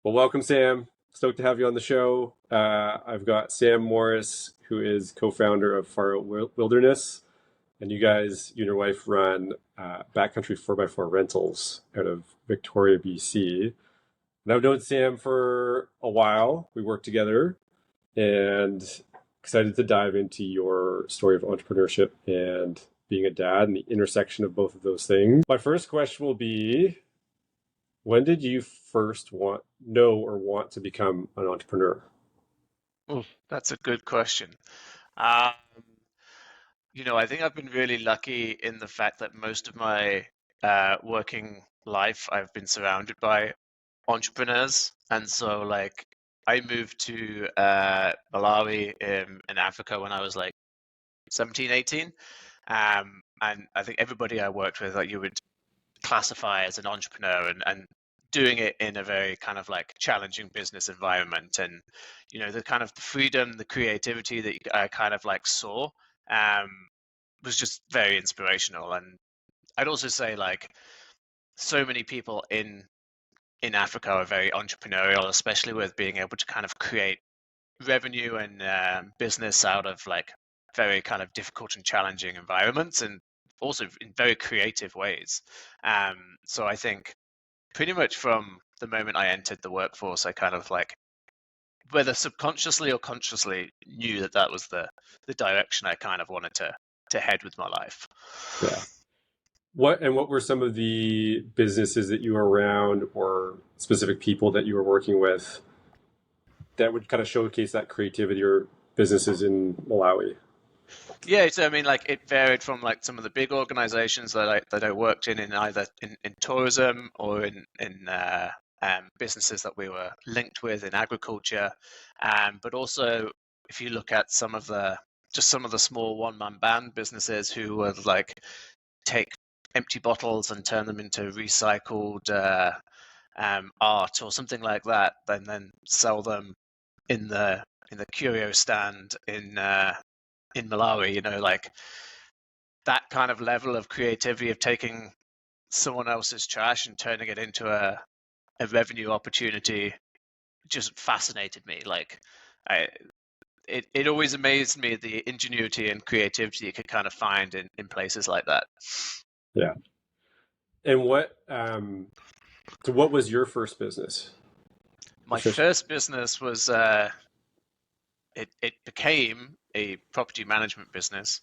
Well, welcome, Sam. Stoked to have you on the show. I've got Sam Morris, who is co-founder of Far Out Wilderness, and you and your wife run Backcountry 4x4 Rentals out of Victoria, BC. And I've known Sam for a while. We work together, and excited to dive into your story of entrepreneurship and being a dad and the intersection of both of those things. My first question will be, when did you first want to become an entrepreneur? Oh, that's a good question. Um, I think I've been really lucky in the fact that most of my working life I've been surrounded by entrepreneurs. And so, like, I moved to Malawi in Africa when I was like 17, 18. And I think everybody I worked with, like, you would classify as an entrepreneur and doing it in a very kind of like challenging business environment. And the kind of the freedom, the creativity that I kind of like saw um was just very inspirational. And I'd also say, like, so many people in Africa are very entrepreneurial, especially with being able to kind of create revenue and business out of like very kind of difficult and challenging environments, and also in very creative ways. So I think pretty much from the moment I entered the workforce, I kind of like, whether subconsciously or consciously, knew that that was the direction I kind of wanted to head with my life. Yeah. What were some of the businesses that you were around or specific people that you were working with that would kind of showcase that creativity or businesses in Malawi? Yeah, so I mean, like, it varied from like some of the big organizations that I worked in either in tourism or in businesses that we were linked with in agriculture. But also, if you look at some of the small one-man band businesses who would like take empty bottles and turn them into recycled art or something like that, and then sell them in the curio stand in Malawi, like that kind of level of creativity of taking someone else's trash and turning it into a revenue opportunity just fascinated me. Like, I, it always amazed me the ingenuity and creativity you could kind of find in places like that. Yeah. And what was your first business? My first business was it became a property management business.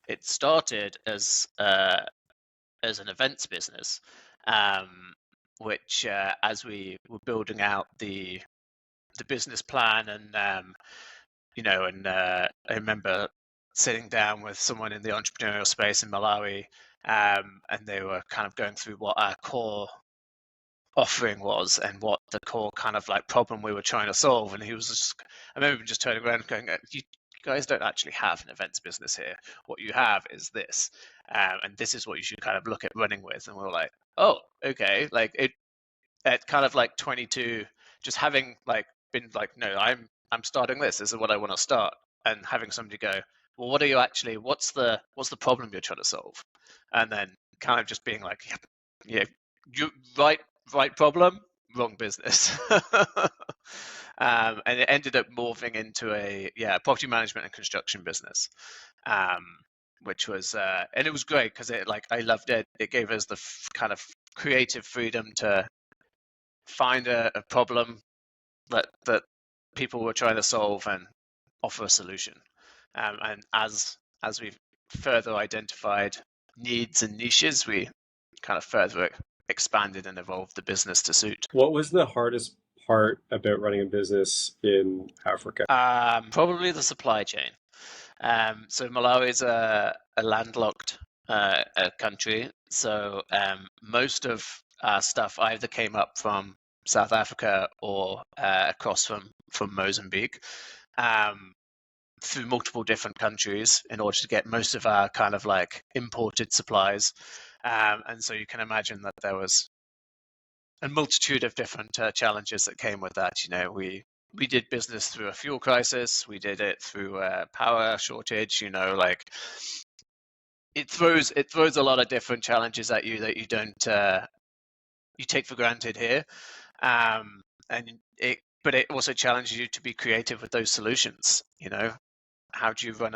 It started as an events business, um, which as we were building out the business plan, and I remember sitting down with someone in the entrepreneurial space in Malawi, and they were kind of going through what our core offering was and what the core kind of like problem we were trying to solve. And he was just, I remember just turning around and going, you guys don't actually have an events business here. What you have is this, and this is what you should kind of look at running with. And we were like, oh, okay. Like, it at kind of like 22, just having like been like, no, I'm starting this. This is what I want to start, and having somebody go, well, what are you actually? What's the problem you're trying to solve? And then kind of just being like, yeah, you right problem, wrong business. And it ended up morphing into a property management and construction business, um, which was and it was great because it, like, I loved it. It gave us the kind of creative freedom to find a problem that people were trying to solve and offer a solution. And as we've further identified needs and niches, we kind of further expanded and evolved the business to suit. What was the hardest part about running a business in Africa? Probably the supply chain. So Malawi is a landlocked country, so most of our stuff either came up from South Africa or across from Mozambique, um, through multiple different countries in order to get most of our kind of like imported supplies. And so you can imagine that there was a multitude of different challenges that came with that. We did business through a fuel crisis. We did it through a power shortage. Like, it throws a lot of different challenges at you that you don't you take for granted here. Um, but it also challenges you to be creative with those solutions. How do you run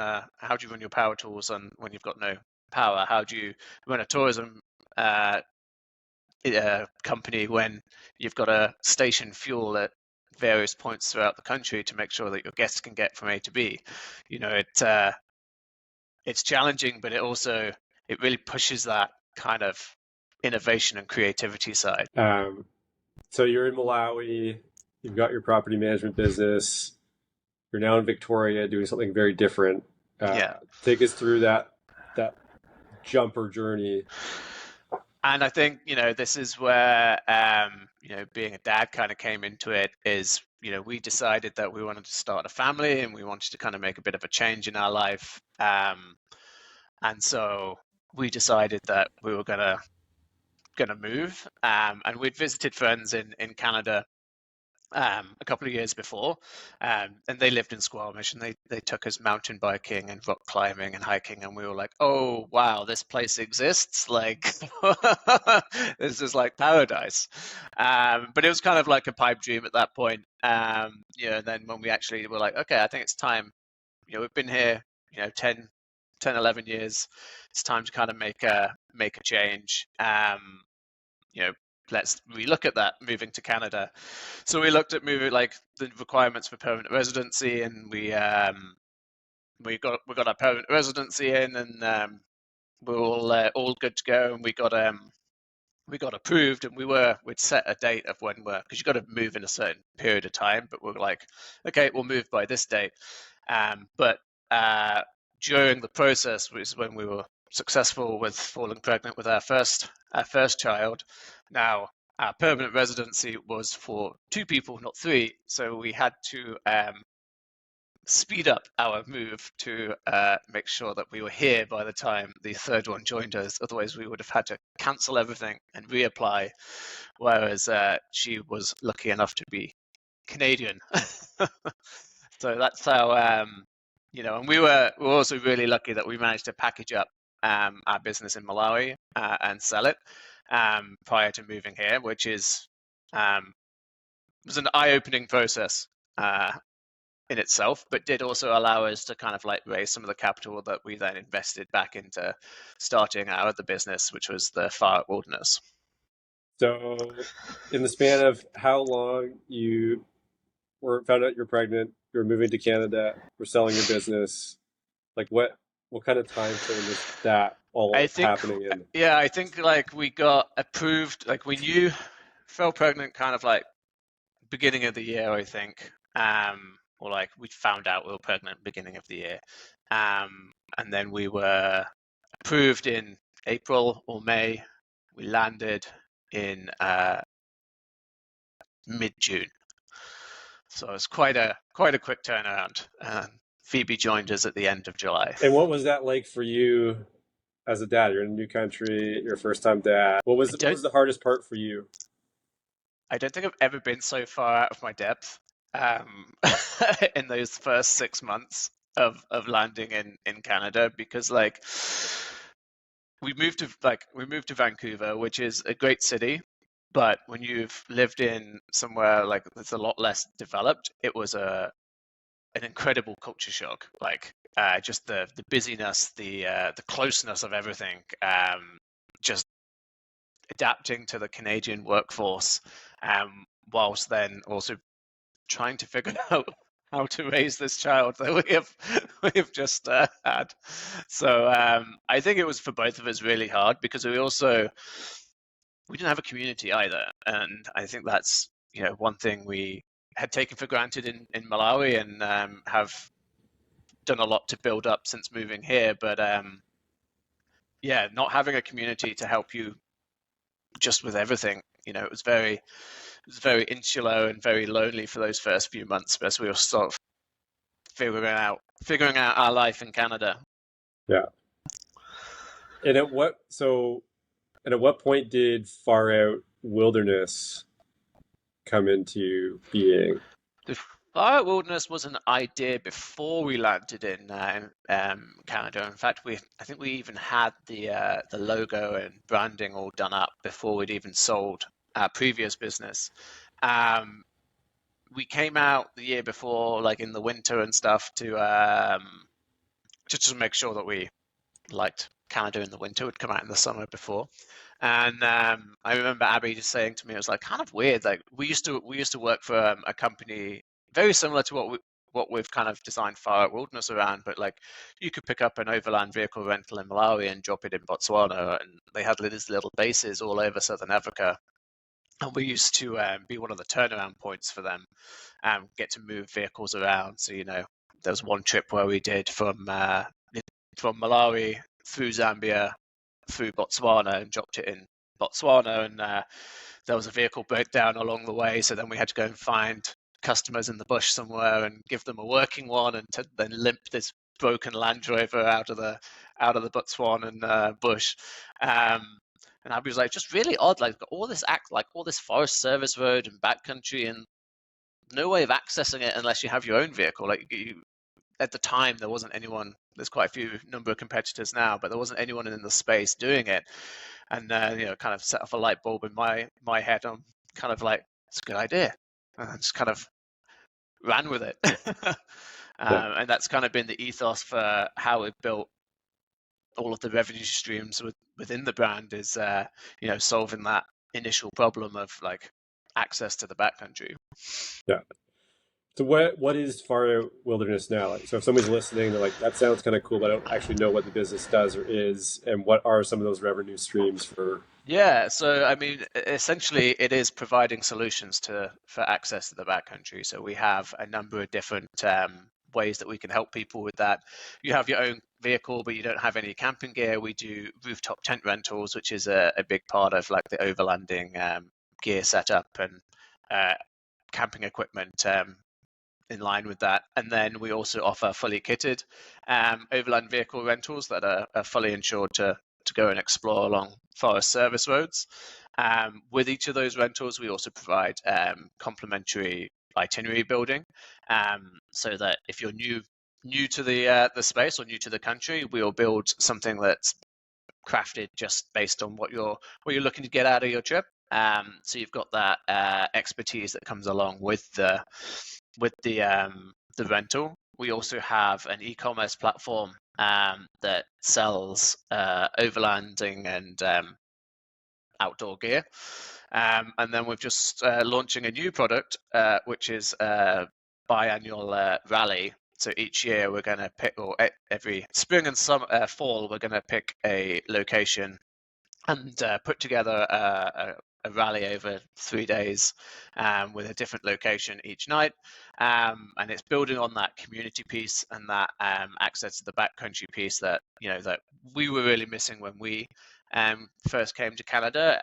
your power tools on when you've got no power? How do you run a tourism uh, company when you've got to station fuel at various points throughout the country to make sure that your guests can get from A to B? It's challenging, but it really pushes that kind of innovation and creativity side. So you're in Malawi, you've got your property management business, you're now in Victoria doing something very different. Yeah. Take us through that jumper journey. And I think, this is where, being a dad kind of came into it is, we decided that we wanted to start a family and we wanted to kind of make a bit of a change in our life. And so we decided that we were gonna move. And we'd visited friends in Canada a couple of years before, and they lived in Squamish, and they took us mountain biking and rock climbing and hiking, and we were like, oh wow, this place exists, like this is like paradise. But it was kind of like a pipe dream at that point. And then when we actually were like, okay, I think it's time. We've been here 10 11 years. It's time to kind of make a change. You know, let's relook at that moving to Canada. So we looked at moving, like the requirements for permanent residency, and we got our permanent residency in, and we were all good to go, and we got approved, and we'd set a date of when because you got to move in a certain period of time, but we're like, okay, we'll move by this date. But during the process was when we were successful with falling pregnant with our first child. Now, our permanent residency was for 2 people, not 3, so we had to speed up our move to make sure that we were here by the time the third one joined us. Otherwise, we would have had to cancel everything and reapply. Whereas she was lucky enough to be Canadian, so that's how and we were also really lucky that we managed to package up our business in Malawi and sell it prior to moving here, which was an eye-opening process in itself, but did also allow us to kind of like raise some of the capital that we then invested back into starting our other business, which was the Fyfe Wilderness. So, in the span of how long you found out you're pregnant, you're moving to Canada, we're selling your business, like what kind of time frame was that all happening in? Yeah, I think like we got approved, like we knew, fell pregnant kind of like beginning of the year, I think. Or like we found out we were pregnant beginning of the year. And then we were approved in April or May. We landed in mid-June. So it was quite a quick turnaround. Phoebe joined us at the end of July. And what was that like for you as a dad? You're in a new country, you're a first-time dad. What was the hardest part for you? I don't think I've ever been so far out of my depth in those first 6 months of landing in Canada, because like we moved to Vancouver, which is a great city, but when you've lived in somewhere like that's a lot less developed, it was an incredible culture shock. Like just the busyness, the closeness of everything, just adapting to the Canadian workforce, whilst then also trying to figure out how to raise this child that we've just had. So I think it was for both of us really hard, because we didn't have a community either, and I think that's one thing we had taken for granted in Malawi, and have done a lot to build up since moving here. But not having a community to help you just with everything, it was very insular and very lonely for those first few months as we were sort of figuring out our life in Canada. Yeah. And at what point did Far Out Wilderness come into being? The Far Out Wilderness was an idea before we landed in Canada. In fact, I think we even had the logo and branding all done up before we'd even sold our previous business. we came out the year before, like in the winter and stuff, to just to make sure that we liked Canada in the winter. Would come out in the summer before. And I remember Abby just saying to me, it was like kind of weird. Like we used to work for a company very similar to what we've kind of designed Far Out Wilderness around, but like you could pick up an overland vehicle rental in Malawi and drop it in Botswana, and they had these little bases all over Southern Africa. And we used to be one of the turnaround points for them, get to move vehicles around. So, there was one trip where we did from Malawi through Zambia through Botswana and dropped it in Botswana, and there was a vehicle broke down along the way, so then we had to go and find customers in the bush somewhere and give them a working one, and to then limp this broken Land Rover out of the Botswanan bush. And Abby was like, just really odd, like all this Forest Service road and backcountry, and no way of accessing it unless you have your own vehicle. Like at the time, there wasn't anyone. There's quite a few number of competitors now, but there wasn't anyone in the space doing it. And kind of set off a light bulb in my head. I'm kind of like, it's a good idea, and I just kind of ran with it. Yeah. And that's kind of been the ethos for how we've built all of the revenue streams within the brand, is solving that initial problem of like access to the backcountry. Yeah. So what is Far Out Wilderness now? Like, so if somebody's listening, they're like, that sounds kind of cool, but I don't actually know what the business does or is, and what are some of those revenue streams for? Yeah, so I mean, essentially, it is providing solutions for access to the backcountry. So we have a number of different ways that we can help people with that. You have your own vehicle, but you don't have any camping gear. We do rooftop tent rentals, which is a big part of like the overlanding gear setup and camping equipment in line with that. And then we also offer fully kitted overland vehicle rentals that are fully insured to go and explore along Forest Service roads. With each of those rentals, we also provide complimentary itinerary building, so that if you're new to the space or new to the country, we'll build something that's crafted just based on what you're looking to get out of your trip. So you've got that expertise that comes along with the rental. We also have an e-commerce platform that sells overlanding and outdoor gear. And then we're just launching a new product, which is a biannual rally. So each year we're going to pick, or every spring and summer, fall, we're going to pick a location and put together a rally over 3 days, with a different location each night. And it's building on that community piece and that access to the backcountry piece that that we were really missing when we first came to Canada.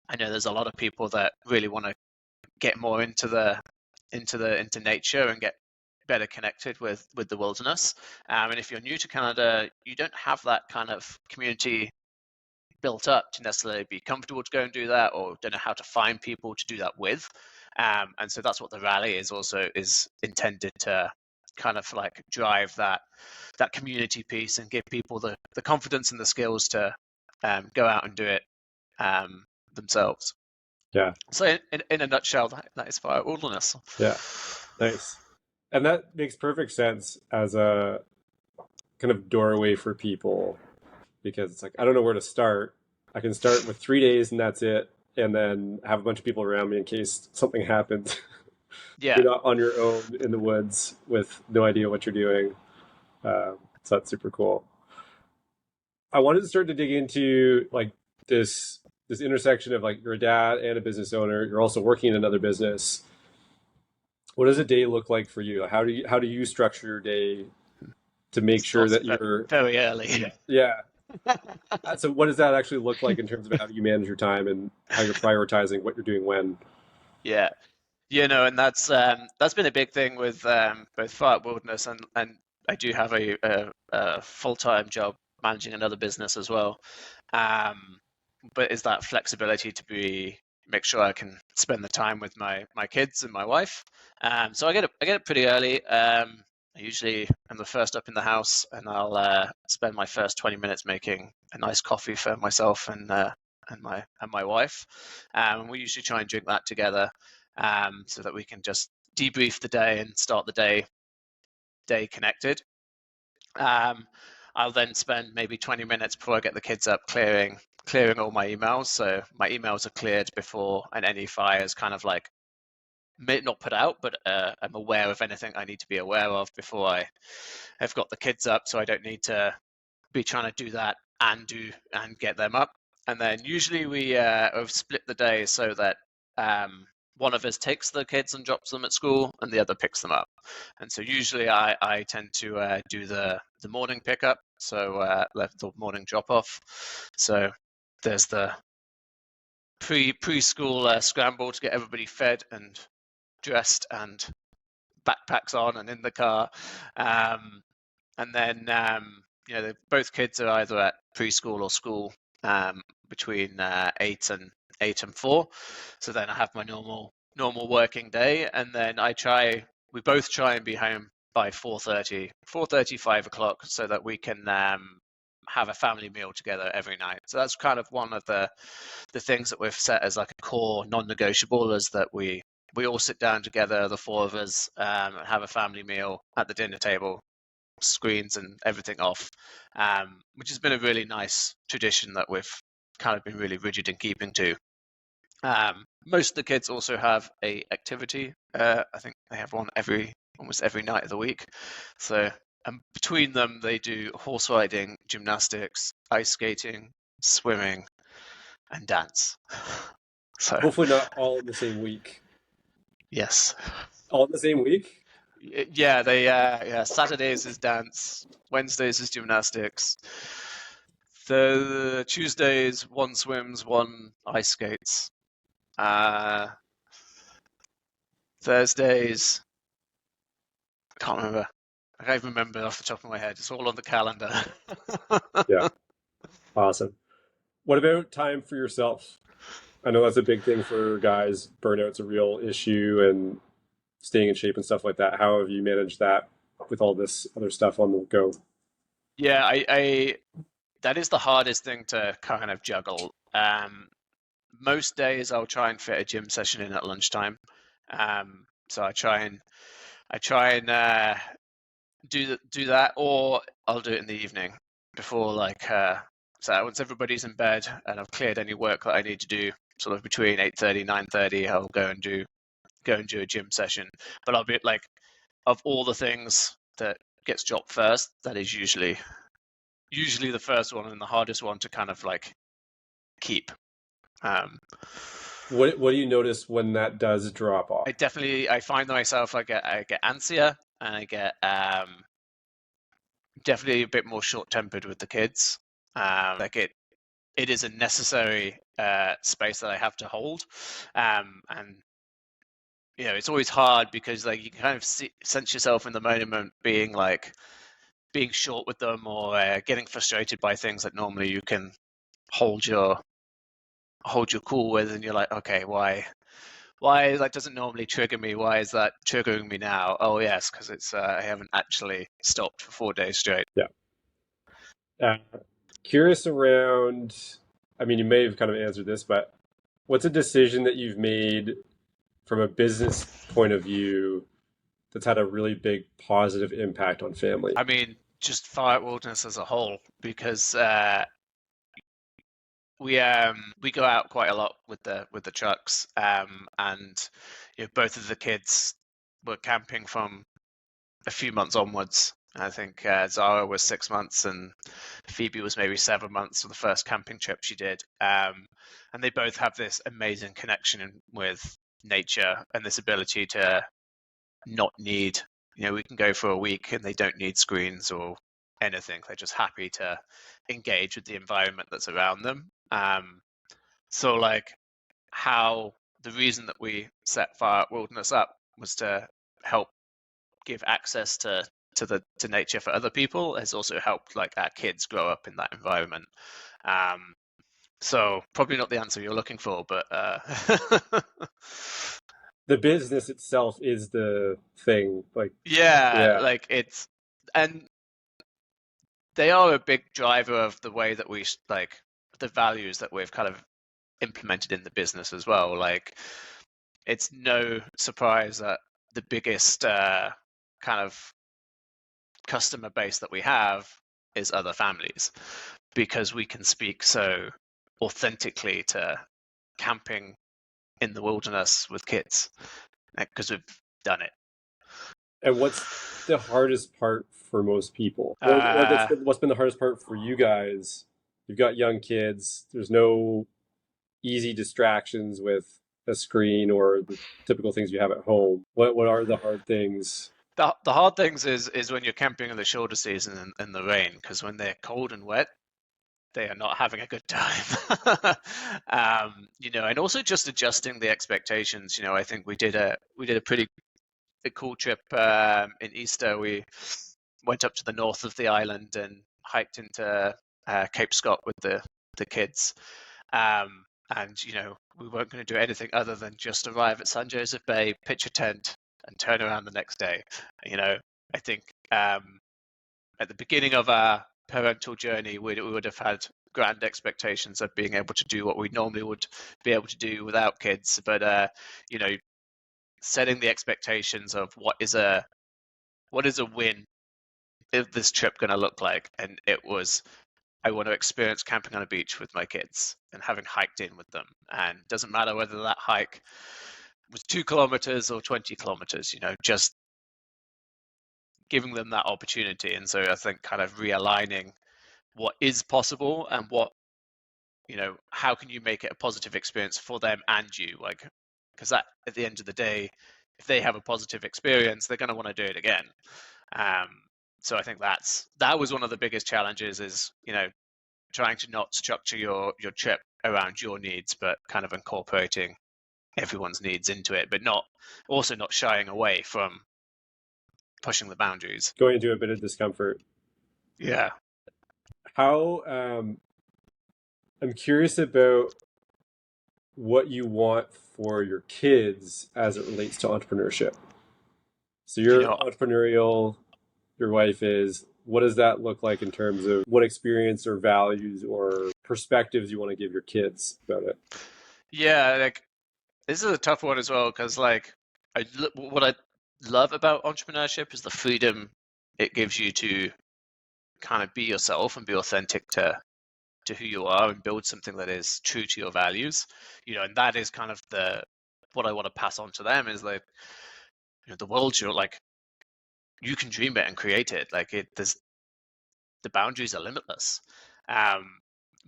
I know there's a lot of people that really want to get more into nature and get better connected with the wilderness. And if you're new to Canada, you don't have that kind of community built up to necessarily be comfortable to go and do that, or don't know how to find people to do that with. And so that's what the rally is intended to kind of like drive that community piece and give people the confidence and the skills to go out and do it themselves. Yeah. So in a nutshell, that is Far Out Wilderness. Yeah. Nice. And that makes perfect sense as a kind of doorway for people, because it's like, I don't know where to start. I can start with 3 days and that's it, and then have a bunch of people around me in case something happens. Yeah. You're not on your own in the woods with no idea what you're doing. So that's super cool. I wanted to start to dig into like this intersection of like, you're a dad and a business owner. You're also working in another business. What does a day look like for you? How do you structure your day to make sure Starts that you're very early. yeah. So what does that actually look like in terms of how do you manage your time and how you're prioritizing what you're doing when? Yeah. And that's been a big thing with both Far Out Wilderness and I do have a full-time job managing another business as well. But is that flexibility to make sure I can spend the time with my kids and my wife. So I get it pretty early. I usually am the first up in the house, and I'll spend my first 20 minutes making a nice coffee for myself and my wife. And we usually try and drink that together, so that we can just debrief the day and start the day connected. I'll then spend maybe 20 minutes before I get the kids up clearing all my emails. So my emails are cleared before, and any fires kind of like not put out, but I'm aware of anything I need to be aware of before I have got the kids up, so I don't need to be trying to do that and get them up. And then usually we have split the day so that one of us takes the kids and drops them at school, and the other picks them up. And so usually I tend to do the morning pickup, so left the morning drop off. So there's the preschool scramble to get everybody fed and dressed and backpacks on and in the car. And then both kids are either at preschool or school between 8 and 4. So then I have my normal working day, and then we both try and be home by 4:30, 5 o'clock, so that we can have a family meal together every night. So that's kind of one of the things that we've set as like a core non-negotiable, is that we all sit down together, the four of us, and have a family meal at the dinner table, screens and everything off, which has been a really nice tradition that we've kind of been really rigid in keeping to. Most of the kids also have a activity. I think they have one almost every night of the week. So between them, they do horse riding, gymnastics, ice skating, swimming, and dance. So Hopefully not all in the same week. yes. All in the same week? Yeah, Saturdays is dance, Wednesdays is gymnastics. The Tuesdays, one swims, one ice skates. Thursdays, I can't remember. I can't even remember off the top of my head. It's all on the calendar. Yeah, awesome. What about time for yourself? I know that's a big thing for guys. Burnout's a real issue, and staying in shape and stuff like that. How have you managed that with all this other stuff on the go? Yeah, I that is the hardest thing to kind of juggle. Most days I'll try and fit a gym session in at lunchtime. So I try and do that, or I'll do it in the evening before so once everybody's in bed and I've cleared any work that I need to do, sort of between 8:30, 9:30, I'll go and do a gym session. But I'll be like, of all the things that gets dropped first, that is usually the first one and the hardest one to kind of like keep. What do you notice when that does drop off? I find myself, I get antsier, and I get definitely a bit more short-tempered with the kids. Like it is a necessary space that I have to hold, and it's always hard because like you can kind of sense yourself in the moment being short with them, or getting frustrated by things that normally you can hold your cool with, and you're like, okay, why that doesn't normally trigger me? Why is that triggering me now? Oh yes, because it's I haven't actually stopped for 4 days straight. Yeah. Uh, Curious around, I mean, you may have kind of answered this, but what's a decision that you've made from a business point of view that's had a really big positive impact on family? I mean, just Fire Wilderness as a whole, because we go out quite a lot with the trucks, and both of the kids were camping from a few months onwards. I think Zara was 6 months and Phoebe was maybe 7 months for the first camping trip she did. And they both have this amazing connection with nature and this ability to not need, we can go for a week and they don't need screens or anything. They're just happy to engage with the environment that's around them. So like the reason that we set Fire Wilderness up was to help give access to nature for other people, has also helped like our kids grow up in that environment. So probably not the answer you're looking for, but The business itself is the thing. yeah, Yeah. like and they are a big driver of the way that we like the values that we've kind of implemented in the business as well. Like it's no surprise that the biggest kind of customer base that we have is other families, because we can speak so authentically to camping in the wilderness with kids because we've done it. And what's the hardest part for most people? Or Uh, what's been the hardest part for you guys? You've got young kids. There's no easy distractions with a screen or the typical things you have at home. What are the hard things? the hard things is when you're camping in the shoulder season in the rain, because when they're cold and wet, they are not having a good time. And also just adjusting the expectations. I think we did a pretty cool trip in Easter. We went up to the north of the island and hiked into Cape Scott with the kids. And we weren't going to do anything other than just arrive at San Joseph Bay, pitch a tent, and turn around the next day. I think at the beginning of our parental journey, we would have had grand expectations of being able to do what we normally would be able to do without kids. But setting the expectations of what is a win is this trip going to look like, and it was, I want to experience camping on a beach with my kids and having hiked in with them. And it doesn't matter whether that hike was 2 kilometers or 20 kilometers, just giving them that opportunity. And so I think kind of realigning what is possible and how can you make it a positive experience for them and you, like, because that at the end of the day, if they have a positive experience, they're going to want to do it again. um, so I think that was one of the biggest challenges, is trying to not structure your trip around your needs, but kind of incorporating everyone's needs into it, but not shying away from pushing the boundaries. Going into a bit of discomfort. Yeah. How I'm curious about what you want for your kids as it relates to entrepreneurship. So You you're know, entrepreneurial, your wife is. What does that look like in terms of what experience or values or perspectives you want to give your kids about it? yeah, like this is a tough one as well, because what I love about entrepreneurship is the freedom it gives you to kind of be yourself and be authentic to who you are and build something that is true to your values. And that is kind of what I want to pass on to them, is like, the world, you're like, you can dream it and create it. Like the boundaries are limitless. Um,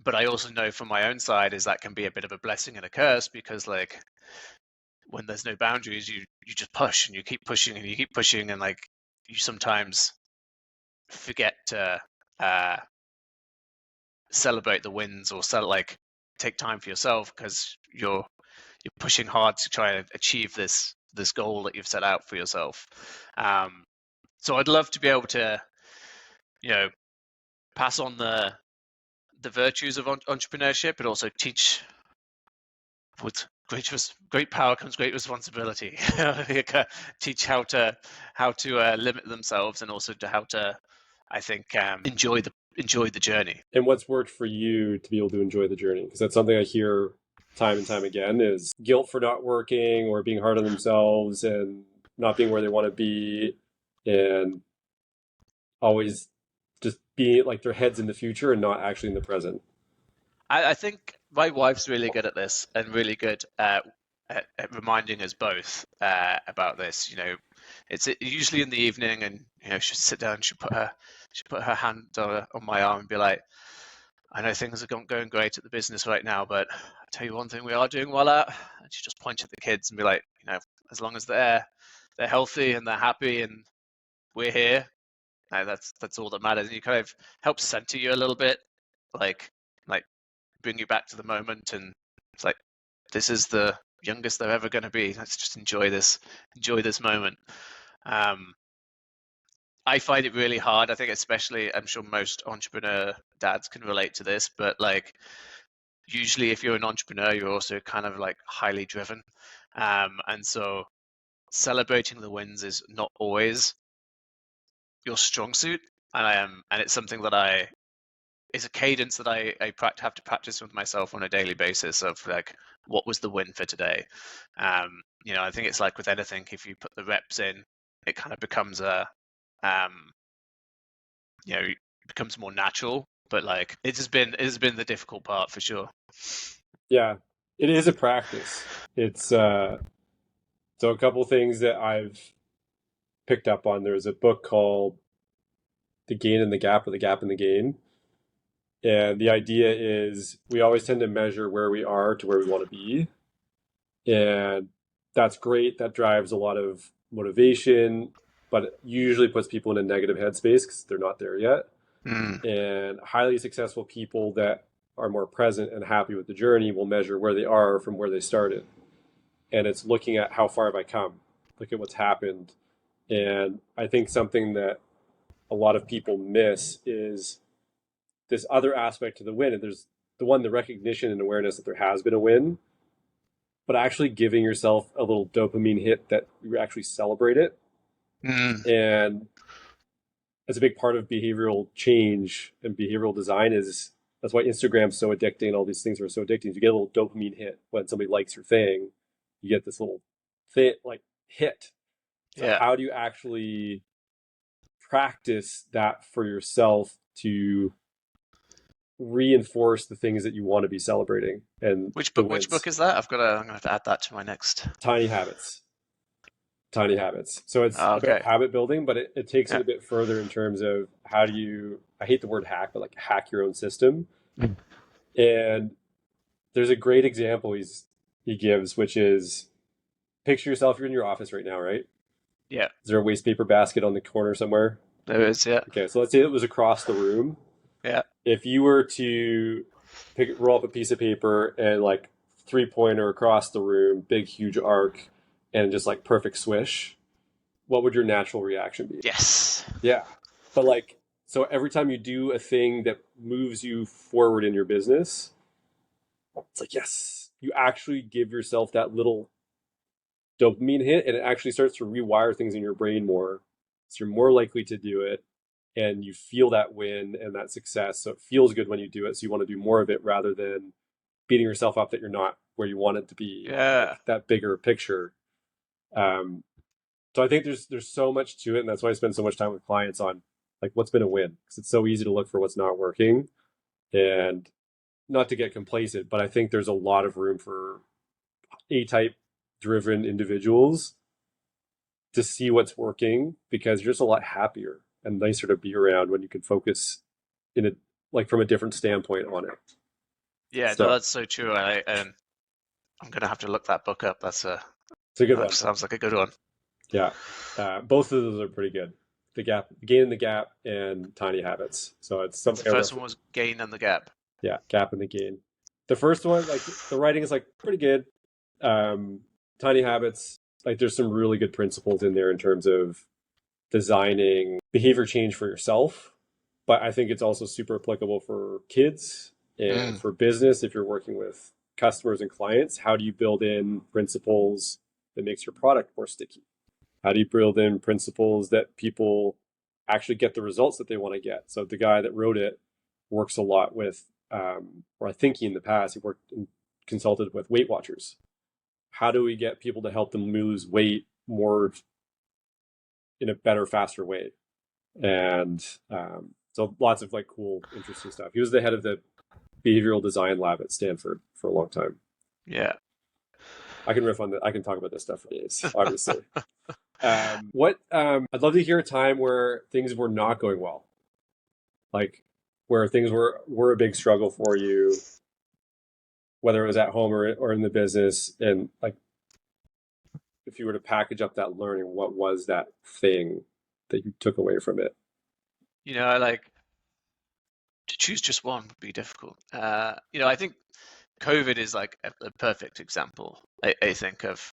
but I also know from my own side is that can be a bit of a blessing and a curse, because like when there's no boundaries, you just push and you keep pushing and you keep pushing, and like you sometimes forget to uh, celebrate the wins, or take time for yourself, because you're pushing hard to try and achieve this goal that you've set out for yourself. So I'd love to be able to pass on the virtues of entrepreneurship, but also teach, with great power comes great responsibility. Teach how to limit themselves, and also to how to, I think, enjoy the journey. And what's worked for you to be able to enjoy the journey? Because that's something I hear time and time again, is guilt for not working or being hard on themselves and not being where they want to be, and always just being like their heads in the future and not actually in the present. I think my wife's really good at this, and really good at reminding us both about this. It's usually in the evening, and she'll sit down, she'll put her hand on my arm and be like, I know things are going great at the business right now, but I'll tell you one thing we are doing well at. And she just point at the kids and be like, as long as they're healthy and they're happy and we're here, that's all that matters. And you kind of help center you a little bit, like bring you back to the moment, and it's like, this is the youngest they're ever going to be. Let's just enjoy this moment. Um, I find it really hard. I think, especially, I'm sure most entrepreneur dads can relate to this, but like usually if you're an entrepreneur, you're also kind of like highly driven. And so celebrating the wins is not always your strong suit. And it's something that I it's a cadence that I have to practice with myself on a daily basis of like, what was the win for today? I think it's like with anything, if you put the reps in, it kind of becomes um, it becomes more natural. But like, it has been the difficult part for sure. Yeah, it is a practice. It's so a couple things that I've picked up on. There's a book called The Gain in the Gap or The Gap in the Gain. And the idea is we always tend to measure where we are to where we want to be. And that's great. That drives a lot of motivation, but it usually puts people in a negative headspace because they're not there yet. Mm, And highly successful people that are more present and happy with the journey will measure where they are from where they started. And it's looking at how far have I come? Look at what's happened. And I think something that a lot of people miss is this other aspect to the win. And there's the recognition and awareness that there has been a win, but actually giving yourself a little dopamine hit that you actually celebrate it. mm, And that's a big part of behavioral change and behavioral design is that's why Instagram's so addicting and all these things are so addicting. You get a little dopamine hit when somebody likes your thing. You get this little like hit. So yeah. how do you actually practice that for yourself to reinforce the things that you want to be celebrating and Which the book? Which book wins? is that? I'm gonna have to add that to my next. Tiny habits. Tiny habits. So it's about Okay. habit building, but it takes it Yeah. a bit further in terms of how do you, I hate the word hack, but like hack your own system. Mm. And there's a great example he gives, which is picture yourself, you're in your office right now, right? Yeah. Is there a waste paper basket on the corner somewhere? There is. Yeah. Okay, so let's say it was across the room. Yeah. If you were to roll up a piece of paper and like 3-pointer across the room, big, huge arc, and just like perfect swish, what would your natural reaction be? Yes. Yeah. But like, so every time you do a thing that moves you forward in your business, it's like, yes, you actually give yourself that little dopamine hit and it actually starts to rewire things in your brain more. So you're more likely to do it and you feel that win and that success. So it feels good when you do it. So you want to do more of it rather than beating yourself up that you're not where you want it to be, Yeah. like that bigger picture. Um, so I think there's so much to it, and that's why I spend so much time with clients on like what's been a win because it's so easy to look for what's not working and not to get complacent, but I think there's a lot of room for A-type driven individuals to see what's working because you're just a lot happier and nicer to be around when you can focus in a like from a different standpoint on it. Yeah. No, So that's so true. I'm gonna have to look that book up. it's a good That one. sounds like a good one. Yeah. Both of those are pretty good. The gap, gain in the gap, and tiny habits. So it's The something I first refer. one was Gain and the Gap. Yeah, gap in the gain. The first one, like the writing is like pretty good. Um, tiny habits, like there's some really good principles in there in terms of designing behavior change for yourself. But I think it's also super applicable for kids and Mm. for business if you're working with customers and clients. How do you build in principles that makes your product more sticky? How do you build in principles that people actually get the results that they want to get? So the guy that wrote it works a lot with, or I think he in the past, he worked and consulted with Weight Watchers. How do we get people to help them lose weight more in a better, faster way? And so lots of like cool, interesting stuff. He was the head of the behavioral design lab at Stanford for a long time. Yeah. I can riff on that. I can talk about this stuff for days, obviously. What I'd love to hear a time where things were not going well, like where things were a big struggle for you, whether it was at home or in the business, and like if you were to package up that learning, what was that thing that you took away from it? Like to choose just one would be difficult. I think COVID is like a perfect example. I think of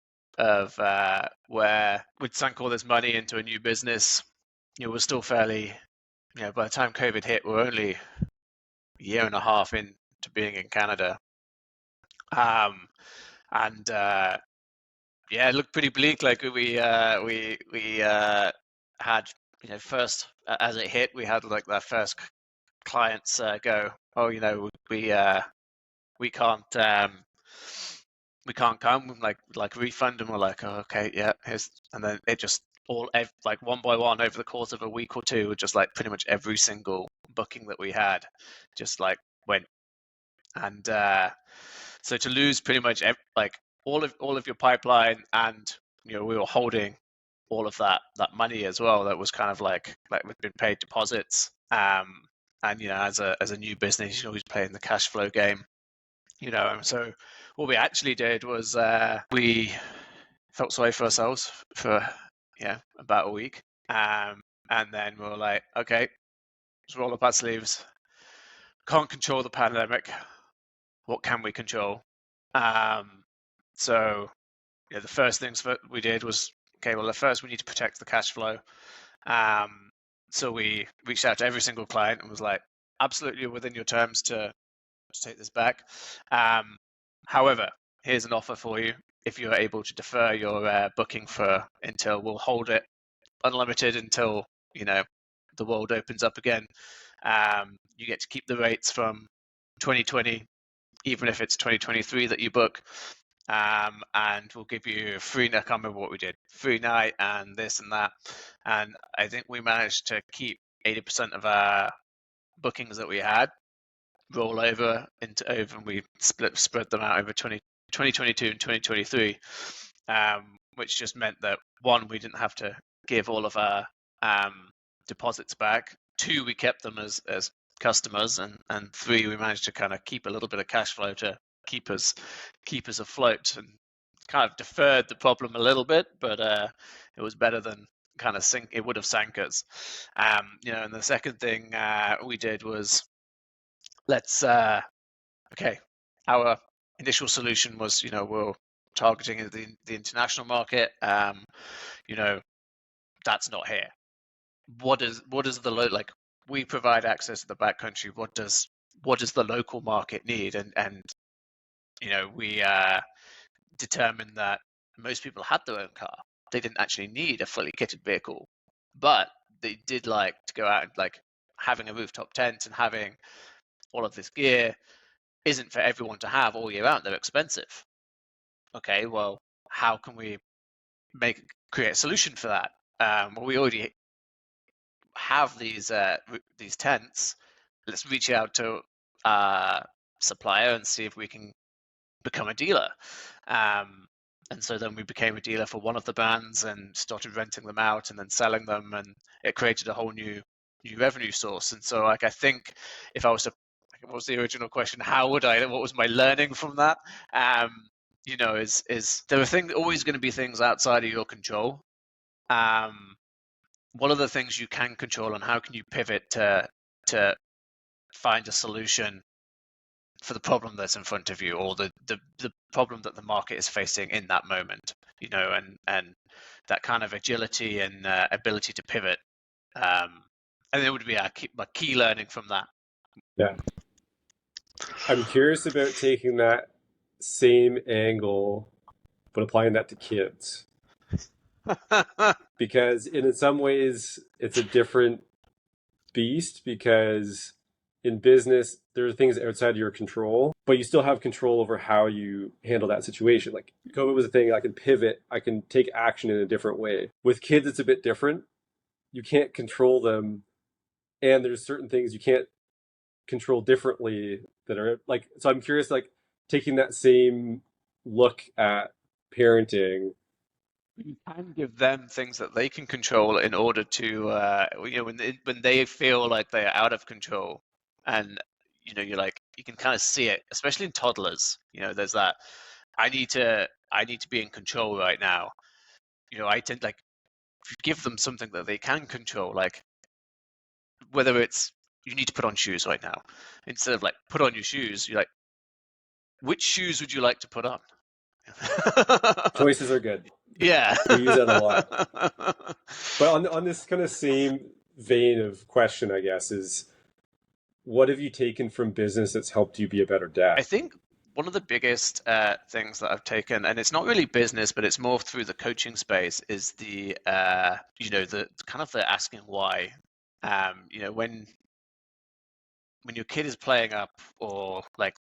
where we'd sunk all this money into a new business. We're still fairly, by the time COVID hit, we're only a year and a half into being in Canada. Um, and yeah, it looked pretty bleak. Like we had, first as it hit, we had like that first clients go, oh, we can't we can't come, like refund, and we're like, oh, okay, yeah, here's, and then it just like one by one over the course of a week or two, just like pretty much every single booking that we had just like went. And so to lose pretty much like all of your pipeline, and we were holding all of that money as well, that was kind of like we'd been paid deposits, and as a new business, you're always playing the cash flow game. And so what we actually did was we felt sorry for ourselves for about a week, and then we were like, okay, let's roll up our sleeves. Can't control the pandemic. What can we control? So the first things that we did was, okay, well, at first we need to protect the cash flow. So we reached out to every single client and was like, absolutely within your terms to take this back. However, here's an offer for you. If you're able to defer your booking until we'll hold it unlimited until the world opens up again. You get to keep the rates from 2020, even if it's 2023 that you book. And we'll give you free. I can't remember what we did. Free night and this and that. And I think we managed to keep 80% of our bookings that we had roll over, and we spread them out over 2022 and 2023, which just meant that, one, we didn't have to give all of our deposits back. Two, we kept them as customers, and three, we managed to kind of keep a little bit of cash flow to keep us afloat, and kind of deferred the problem a little bit, but it was better than kind of it would have sank us. And the second thing we did was, our initial solution was, we're targeting the international market. That's not here. What is the we provide access to the backcountry. What does the local market need? And we determined that most people had their own car. They didn't actually need a fully kitted vehicle, but they did like to go out, and like having a rooftop tent and having all of this gear isn't for everyone to have all year round. They're expensive. Okay, well, how can we create a solution for that? Well, we already have these tents. Let's reach out to a supplier and see if we can become a dealer. And so then we became a dealer for one of the bands and started renting them out and then selling them, and it created a whole new revenue source. And so, like, I think if I was to, what was the original question? What was my learning from that? Is there are always going to be things outside of your control. What are the things you can control, and how can you pivot to find a solution for the problem that's in front of you, or the problem that the market is facing in that moment, and that kind of agility and ability to pivot. And it would be my key learning from that. Yeah. I'm curious about taking that same angle, but applying that to kids. Because in some ways, it's a different beast, because in business, there are things outside of your control, but you still have control over how you handle that situation. Like COVID was a thing, I can pivot, I can take action in a different way. With kids, it's a bit different. You can't control them, and there's certain things you can't control differently that are like, so I'm curious, like taking that same look at parenting. You can give them things that they can control in order to, when they feel like they're out of control, and you're like, you can kind of see it, especially in toddlers. There's that, I need to be in control right now. I tend, like, if you give them something that they can control, like whether it's you need to put on shoes right now, instead of like put on your shoes, you're like, which shoes would you like to put on? Choices are good. Yeah. We use that a lot. But on this kind of same vein of question, I guess, is what have you taken from business that's helped you be a better dad? I think one of the biggest things that I've taken, and it's not really business, but it's more through the coaching space, is the the kind of the asking why. When when your kid is playing up or like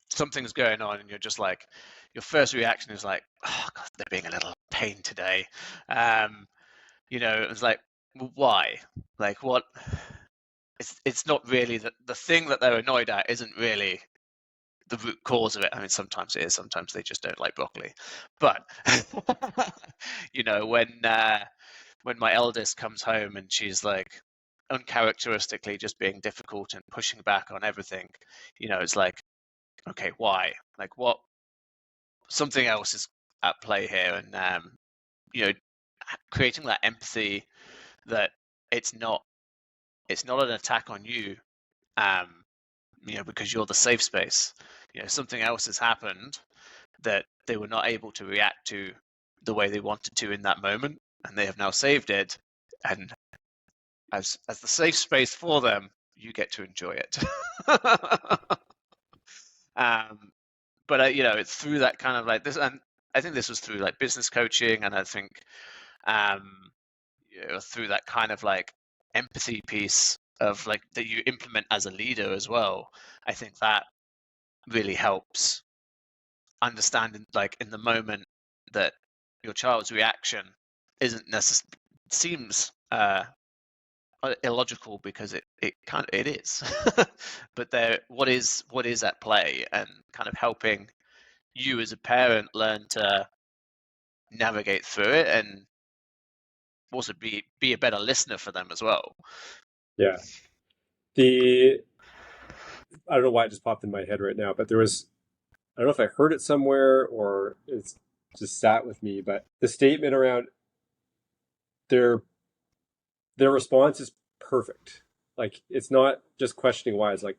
something's going on and you're just like, your first reaction is like, oh God, they're being a little pain today. It's like, well, why? Like what? It's not really the thing that they're annoyed at isn't really the root cause of it. I mean, sometimes it is. Sometimes they just don't like broccoli. But when my eldest comes home and she's like uncharacteristically just being difficult and pushing back on everything, it's like, okay, why? Like what? Something else is at play here, and creating that empathy that it's not an attack on you, because you're the safe space. Something else has happened that they were not able to react to the way they wanted to in that moment, and they have now saved it. And as the safe space for them, you get to enjoy it. But it's through that kind of like this, and I think this was through like business coaching, and I think through that kind of like empathy piece of like that you implement as a leader as well. I think that really helps understanding like in the moment that your child's reaction isn't necessarily seems illogical because it is. But what is at play, and kind of helping you as a parent learn to navigate through it and also be a better listener for them as well. Yeah. I don't know why it just popped in my head right now, but I don't know if I heard it somewhere or it's just sat with me, but the statement around their response is perfect. Like, it's not just questioning why, it's like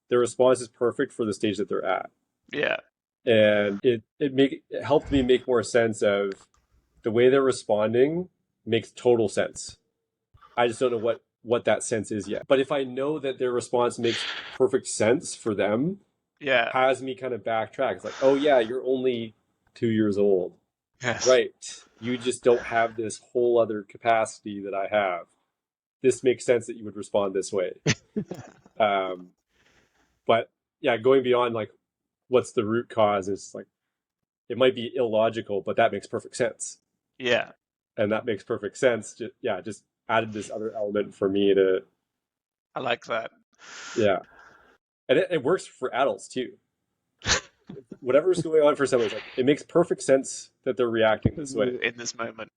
their response is perfect for the stage that they're at. Yeah. And it helped me make more sense of the way they're responding makes total sense. I just don't know what that sense is yet. But if I know that their response makes perfect sense for them, Yeah. has me kind of backtrack. It's like, oh yeah, you're only 2 years old. Yes. Right. You just don't have this whole other capacity that I have. This makes sense that you would respond this way. But yeah, going beyond like, what's the root cause is like, it might be illogical, but that makes perfect sense. Yeah. And that makes perfect sense. Just added this other element for me to. I like that. Yeah. And it works for adults too. Whatever's going on for someone, it's like, it makes perfect sense that they're reacting this way in this moment.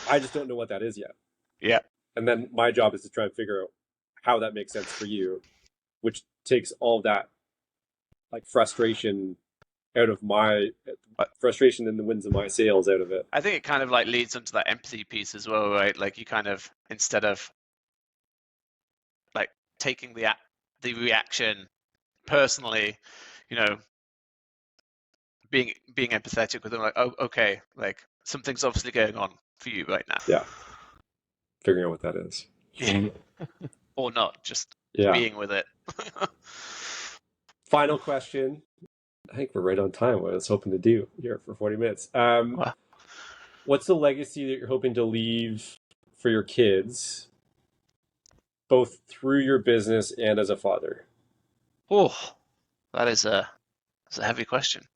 I just don't know what that is yet. Yeah. And then my job is to try and figure out how that makes sense for you, which takes all that like frustration out of my frustration and the winds of my sails out of it. I think it kind of like leads into that empathy piece as well, right? Like you kind of, instead of like taking the reaction personally, being empathetic with them, like, oh, okay, like something's obviously going on for you right now. Yeah. Figuring out what that is. Yeah. Or not, just being with it. Final question. I think we're right on time. What I was hoping to do here for 40 minutes. Wow. What's the legacy that you're hoping to leave for your kids, both through your business and as a father? Oh, that's a heavy question.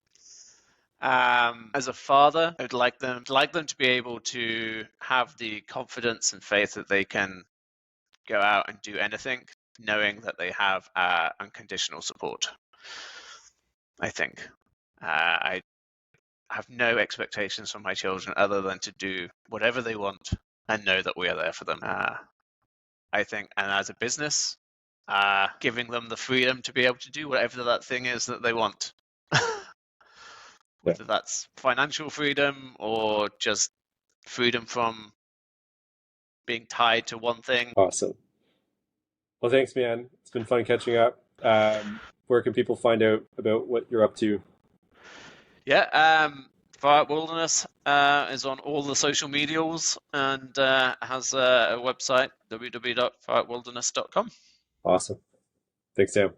As a father, I would like them to be able to have the confidence and faith that they can go out and do anything, knowing that they have unconditional support. I think I have no expectations from my children other than to do whatever they want and know that we are there for them. I think, and as a business, giving them the freedom to be able to do whatever that thing is that they want. Whether that's financial freedom or just freedom from being tied to one thing. Awesome. Well, thanks, man. It's been fun catching up. Where can people find out about what you're up to? Yeah, Fyfe Wilderness is on all the social medials and has a website, www.fyfewilderness.com. Awesome. Thanks, Sam.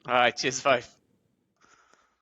All right, cheers, Fyfe.